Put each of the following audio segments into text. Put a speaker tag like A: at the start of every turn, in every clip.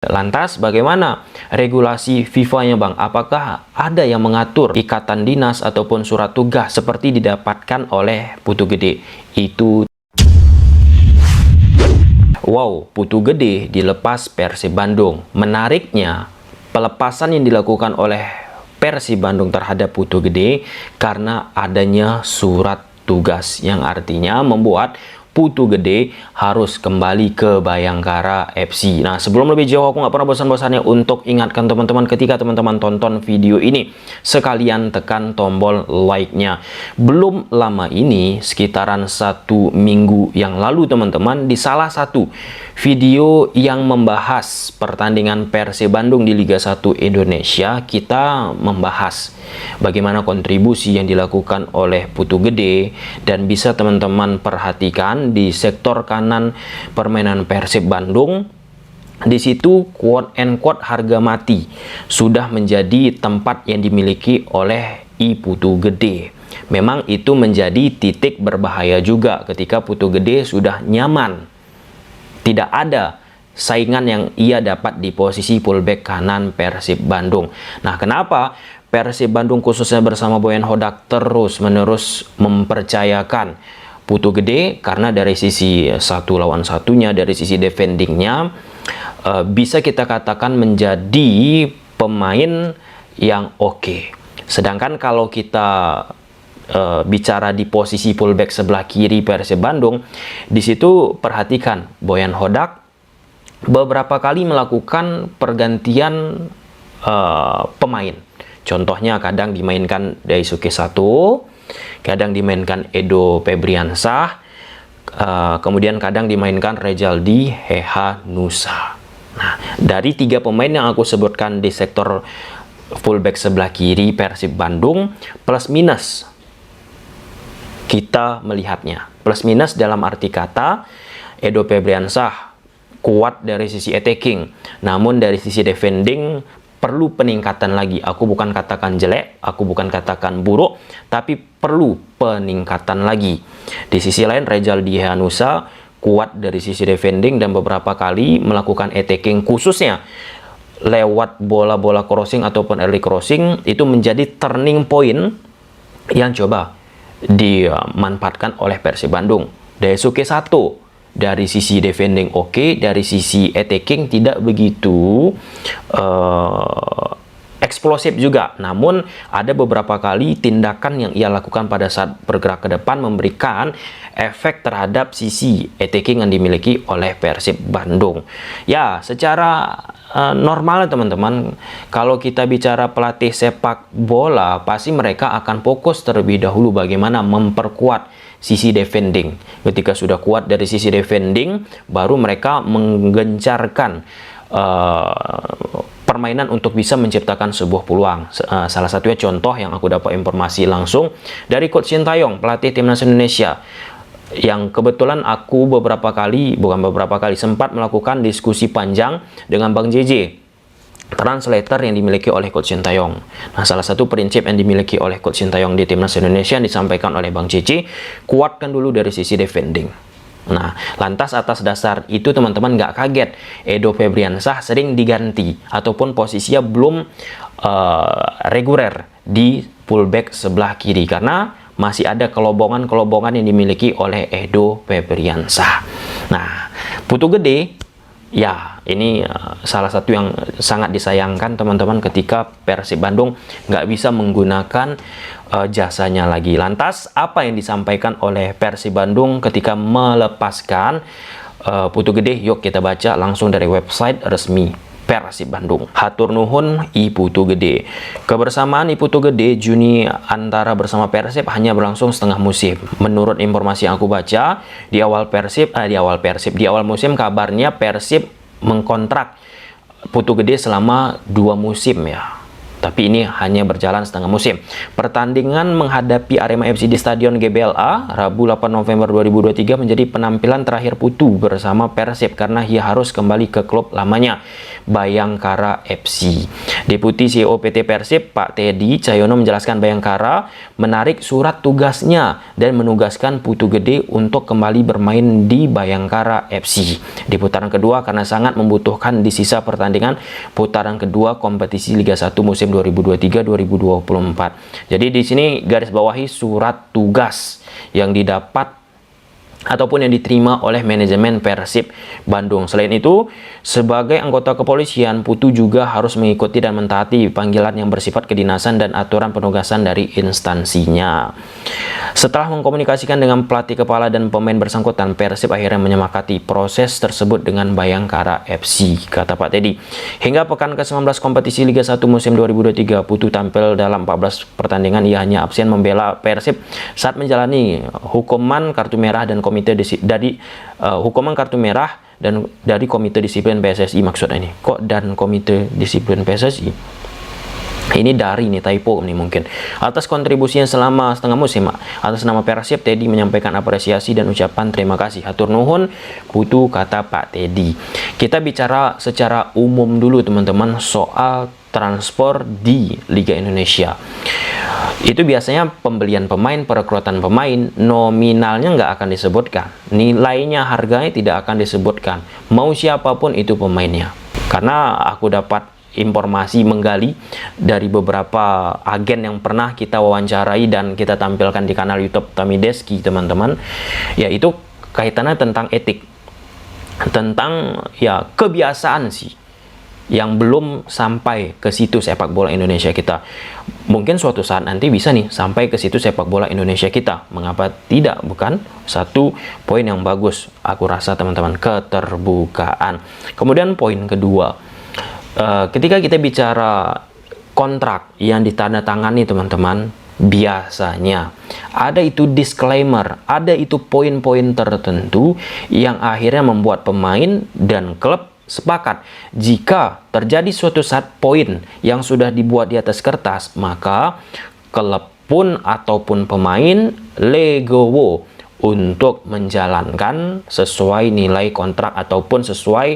A: Lantas bagaimana regulasi FIFA-nya Bang? Apakah ada yang mengatur ikatan dinas ataupun surat tugas seperti didapatkan oleh Putu Gede? Wow, Putu Gede dilepas Persib Bandung. Menariknya, pelepasan yang dilakukan oleh Persib Bandung terhadap Putu Gede karena adanya surat tugas yang artinya membuat Putu Gede harus kembali ke Bayangkara FC. Nah, sebelum lebih jauh, aku nggak pernah bosan-bosannya untuk ingatkan teman-teman ketika teman-teman tonton video ini, sekalian tekan tombol like-nya. Belum lama ini, sekitaran 1 minggu yang lalu teman-teman, di salah satu video yang membahas pertandingan Persib Bandung di Liga 1 Indonesia, kita membahas bagaimana kontribusi yang dilakukan oleh Putu Gede, dan bisa teman-teman perhatikan di sektor kanan permainan Persib Bandung. Di situ quote and quote harga mati sudah menjadi tempat yang dimiliki oleh Putu Gede. Memang itu menjadi titik berbahaya juga ketika Putu Gede sudah nyaman, tidak ada saingan yang ia dapat di posisi fullback kanan Persib Bandung. Nah, kenapa Persib Bandung khususnya bersama Boyan Hodak terus-menerus mempercayakan Putu Gede? Karena dari sisi satu lawan satunya, dari sisi defendingnya, bisa kita katakan menjadi pemain yang oke. Sedangkan kalau kita bicara di posisi fullback sebelah kiri Persib Bandung, di situ perhatikan Boyan Hodak beberapa kali melakukan pergantian pemain. Contohnya kadang dimainkan Daisuke Sato, kadang dimainkan Edo Febriansah, kemudian kadang dimainkan Rejaldi Hehanussa. Nah, dari 3 pemain yang aku sebutkan di sektor fullback sebelah kiri Persib Bandung, plus minus kita melihatnya. Plus minus dalam arti kata, Edo Febriansah kuat dari sisi attacking, namun dari sisi defending perlu peningkatan lagi. Aku bukan katakan jelek, aku bukan katakan buruk, tapi perlu peningkatan lagi. Di sisi lain, Rejaldi Hehanussa kuat dari sisi defending dan beberapa kali melakukan attacking, khususnya lewat bola-bola crossing ataupun early crossing. Itu menjadi turning point yang coba dimanfaatkan oleh Persib Bandung. Daisuke Sato dari sisi defending oke, dari sisi attacking tidak begitu eksplosif juga. Namun ada beberapa kali tindakan yang ia lakukan pada saat bergerak ke depan memberikan efek terhadap sisi attacking yang dimiliki oleh Persib Bandung. Ya, secara normal teman-teman, kalau kita bicara pelatih sepak bola, pasti mereka akan fokus terlebih dahulu bagaimana memperkuat sisi defending. Ketika sudah kuat dari sisi defending, baru mereka menggencarkan permainan untuk bisa menciptakan sebuah peluang. Salah satunya contoh yang aku dapat informasi langsung dari Coach Sintayong, pelatih Timnas Indonesia, yang kebetulan aku sempat melakukan diskusi panjang dengan Bang JJ, translator yang dimiliki oleh Coach Sintayong. Nah, salah satu prinsip yang dimiliki oleh Coach Sintayong di Timnas Indonesia yang disampaikan oleh Bang Cici, kuatkan dulu dari sisi defending. Nah, lantas atas dasar itu teman-teman nggak kaget Edo Febriansah sering diganti ataupun posisinya belum reguler di fullback sebelah kiri karena masih ada kelobongan-kelobongan yang dimiliki oleh Edo Febriansah. Nah, Putu Gede, ya, ini salah satu yang sangat disayangkan teman-teman ketika Persib Bandung nggak bisa menggunakan jasanya lagi. Lantas, apa yang disampaikan oleh Persib Bandung ketika melepaskan Putu Gede? Yuk kita baca langsung dari website resmi Persib Bandung. Hatur nuhun Putu Gede. Kebersamaan Putu Gede Juni antara bersama Persib hanya berlangsung setengah musim. Menurut informasi yang aku baca, di awal musim kabarnya Persib mengkontrak Putu Gede selama 2 musim ya. Tapi ini hanya berjalan setengah musim. Pertandingan menghadapi Arema FC di Stadion GBLA Rabu 8 November 2023 menjadi penampilan terakhir Putu bersama Persib karena ia harus kembali ke klub lamanya. Bayangkara FC. Deputi CEO PT Persib, Pak Teddy Cahyono menjelaskan Bayangkara menarik surat tugasnya dan menugaskan Putu Gede untuk kembali bermain di Bayangkara FC di putaran kedua karena sangat membutuhkan di sisa pertandingan putaran kedua kompetisi Liga 1 musim 2023-2024. Jadi di sini garis bawahi surat tugas yang didapat ataupun yang diterima oleh manajemen Persib Bandung. Selain itu, sebagai anggota kepolisian, Putu juga harus mengikuti dan mentaati panggilan yang bersifat kedinasan dan aturan penugasan dari instansinya. Setelah mengkomunikasikan dengan pelatih kepala dan pemain bersangkutan, Persib akhirnya menyepakati proses tersebut dengan Bayangkara FC, kata Pak Teddy. Hingga pekan ke-19 kompetisi Liga 1 musim 2023, Putu tampil dalam 14 pertandingan. Ia hanya absen membela Persib saat menjalani hukuman kartu merah dan hukuman kartu merah dan dari komite disiplin PSSI. Maksudnya ini kok dan komite disiplin PSSI ini dari ini typo nih mungkin. Atas kontribusinya selama setengah musim, atas nama Persib, Teddy menyampaikan apresiasi dan ucapan terima kasih. Hatur nuhun Putu, kata Pak Teddy. Kita bicara secara umum dulu teman-teman soal transfer di Liga Indonesia. Itu biasanya pembelian pemain, perekrutan pemain, nominalnya nggak akan disebutkan. Nilainya, harganya tidak akan disebutkan. Mau siapapun itu pemainnya. Karena aku dapat informasi menggali dari beberapa agen yang pernah kita wawancarai dan kita tampilkan di kanal YouTube Tamideski, teman-teman. Yaitu kaitannya tentang etik. Tentang ya kebiasaan sih yang belum sampai ke situ sepak bola Indonesia kita. Mungkin suatu saat nanti bisa nih sampai ke situ sepak bola Indonesia kita. Mengapa tidak? Bukan satu poin yang bagus, aku rasa teman-teman, keterbukaan. Kemudian poin kedua, ketika kita bicara kontrak yang ditandatangani teman-teman, biasanya ada itu disclaimer, ada itu poin-poin tertentu yang akhirnya membuat pemain dan klub sepakat jika terjadi suatu saat poin yang sudah dibuat di atas kertas, maka klub pun ataupun pemain legowo untuk menjalankan sesuai nilai kontrak ataupun sesuai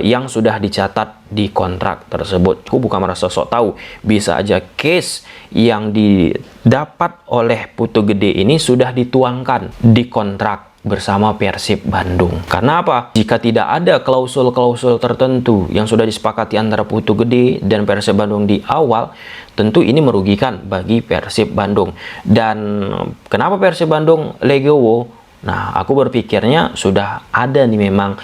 A: yang sudah dicatat di kontrak tersebut. Aku bukan merasa sok tahu, bisa aja case yang didapat oleh Putu Gede ini sudah dituangkan di kontrak bersama Persib Bandung. Karena apa? Jika tidak ada klausul-klausul tertentu yang sudah disepakati antara Putu Gede dan Persib Bandung di awal, tentu ini merugikan bagi Persib Bandung. Dan kenapa Persib Bandung legowo? Nah, aku berpikirnya sudah ada nih memang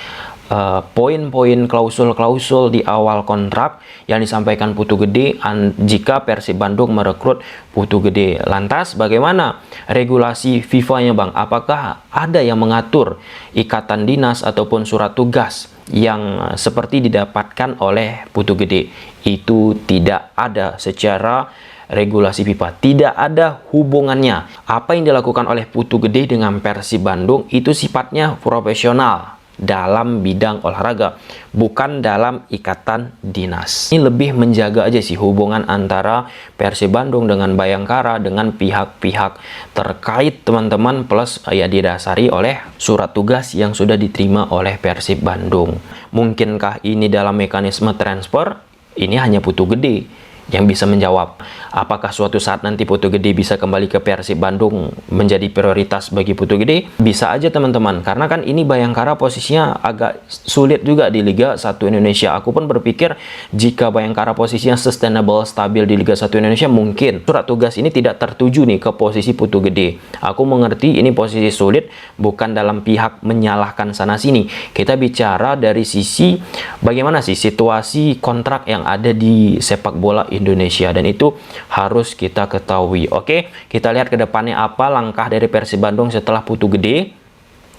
A: poin-poin klausul-klausul di awal kontrak yang disampaikan Putu Gede jika Persib Bandung merekrut Putu Gede. Lantas bagaimana regulasi FIFA-nya Bang? Apakah ada yang mengatur ikatan dinas ataupun surat tugas yang seperti didapatkan oleh Putu Gede? Itu tidak ada secara regulasi FIFA, tidak ada hubungannya. Apa yang dilakukan oleh Putu Gede dengan Persib Bandung itu sifatnya profesional dalam bidang olahraga, bukan dalam ikatan dinas. Ini lebih menjaga aja sih hubungan antara Persib Bandung dengan Bayangkara dengan pihak-pihak terkait teman-teman, plus ya didasari oleh surat tugas yang sudah diterima oleh Persib Bandung. Mungkinkah ini dalam mekanisme transfer? Ini hanya Putu Gede yang bisa menjawab. Apakah suatu saat nanti Putu Gede bisa kembali ke Persib Bandung menjadi prioritas bagi Putu Gede? Bisa aja teman-teman, karena kan ini Bayangkara posisinya agak sulit juga di Liga 1 Indonesia. Aku pun berpikir jika Bayangkara posisinya sustainable, stabil di Liga 1 Indonesia, mungkin surat tugas ini tidak tertuju nih ke posisi Putu Gede. Aku mengerti ini posisi sulit, bukan dalam pihak menyalahkan sana sini. Kita bicara dari sisi bagaimana sih situasi kontrak yang ada di sepak bola Indonesia, dan itu harus kita ketahui. Oke, kita lihat ke depannya apa langkah dari Persib Bandung setelah Putu Gede.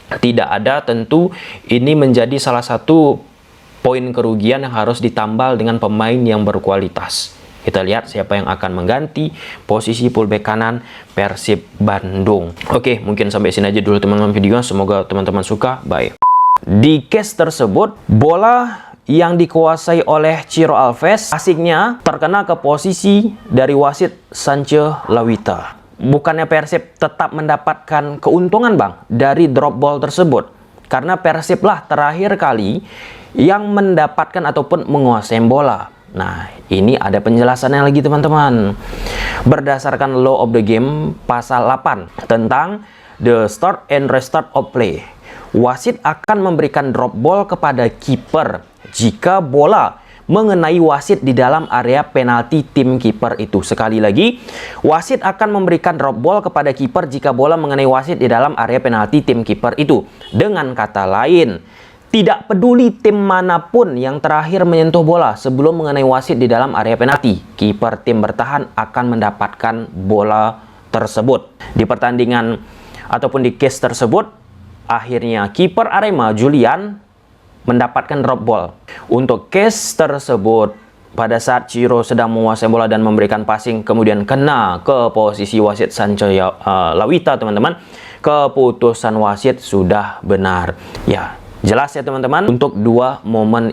A: Tidak ada, tentu ini menjadi salah satu poin kerugian yang harus ditambal dengan pemain yang berkualitas. Kita lihat siapa yang akan mengganti posisi fullback kanan Persib Bandung. Oke, mungkin sampai sini aja dulu teman-teman videonya. Semoga teman-teman suka. Bye. Di case tersebut, bola yang dikuasai oleh Ciro Alves asiknya terkena ke posisi dari wasit Sance Lawita. Bukannya Persib tetap mendapatkan keuntungan Bang dari drop ball tersebut? Karena Persib lah terakhir kali yang mendapatkan ataupun menguasai bola. Nah, ini ada penjelasannya lagi teman-teman. Berdasarkan Law of the Game pasal 8 tentang the start and restart of play, wasit akan memberikan drop ball kepada kiper jika bola mengenai wasit di dalam area penalti tim kiper itu. Sekali lagi, wasit akan memberikan drop ball kepada kiper jika bola mengenai wasit di dalam area penalti tim kiper itu. Dengan kata lain, tidak peduli tim manapun yang terakhir menyentuh bola sebelum mengenai wasit di dalam area penalti, kiper tim bertahan akan mendapatkan bola tersebut. Di pertandingan ataupun di case tersebut, akhirnya kiper Arema Julian mendapatkan drop ball. Untuk case tersebut, pada saat Ciro sedang menguasai bola dan memberikan passing, kemudian kena ke posisi wasit Sanjaya Lawita, teman-teman, keputusan wasit sudah benar. Ya, jelas ya teman-teman, untuk dua momen itu.